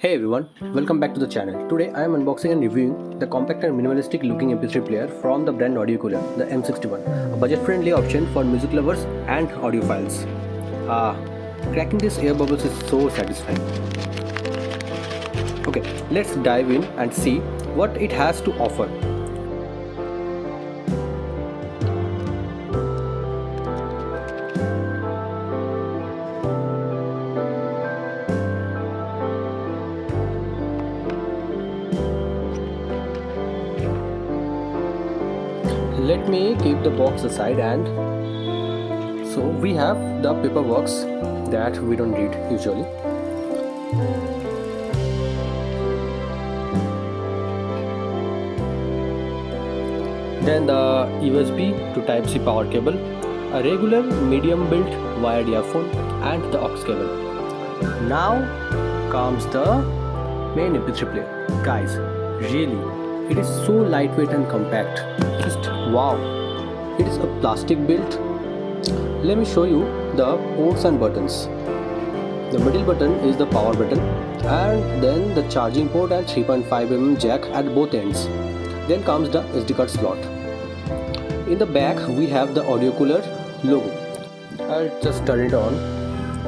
Hey everyone, welcome back to the channel. Today I am unboxing and reviewing the compact and minimalistic looking MP3 player from the brand Audiocular, the M61, a budget friendly option for music lovers and audiophiles. Cracking these air bubbles is so satisfying. Okay, let's dive in and see what it has to offer. Let me keep the box aside, and so we have the paperwork that we don't read usually. Then the USB to Type-C power cable, a regular medium built wired earphone and the aux cable. Now comes the main MP3 player. Guys, really, it is so lightweight and compact. Just wow! It is a plastic built. Let me show you the ports and buttons. The middle button is the power button, and then the charging port and 3.5mm jack at both ends. Then comes the SD card slot. In the back we have the Audiocular logo. I'll just turn it on.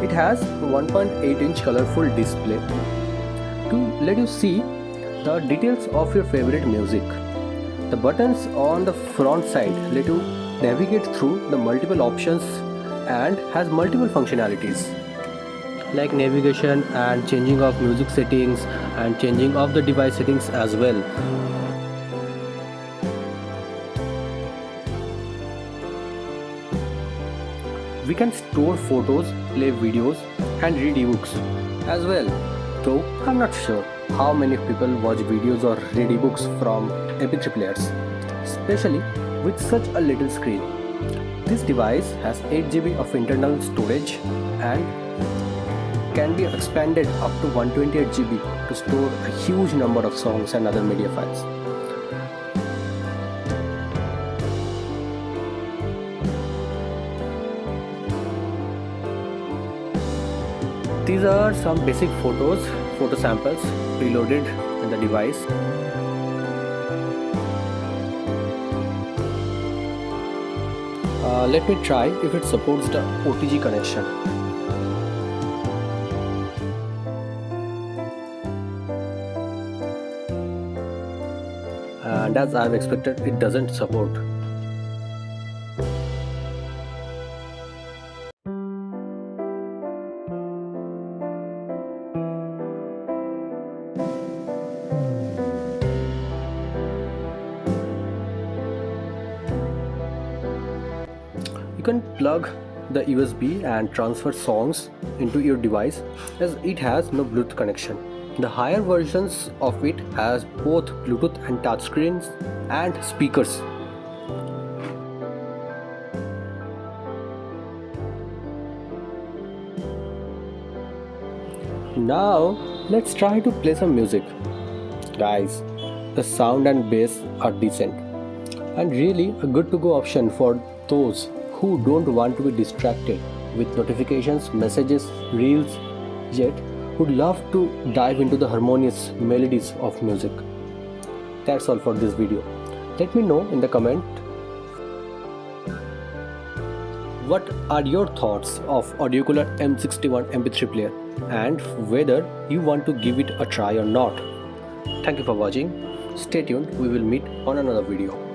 It has 1.8-inch colorful display to let you see the details of your favorite music. The buttons on the front side let you navigate through the multiple options and has multiple functionalities like navigation and changing of music settings and changing of the device settings as well. We can store photos, play videos and read ebooks as well, though I'm not sure how many people watch videos or read ebooks from MP3 players, especially with such a little screen. This device has 8GB of internal storage and can be expanded up to 128GB to store a huge number of songs and other media files. These are some basic photo samples preloaded in the device. Let me try if it supports the OTG connection. And as I've expected, it doesn't support. You can plug the USB and transfer songs into your device as it has no Bluetooth connection. The higher versions of it has both Bluetooth and touchscreens and speakers. Now let's try to play some music. Guys, the sound and bass are decent and really a good to go option for those who don't want to be distracted with notifications, messages, reels, yet would love to dive into the harmonious melodies of music. That's all for this video. Let me know in the comment what are your thoughts of Audiocular M61 MP3 player and whether you want to give it a try or not. Thank you for watching. Stay tuned. We will meet on another video.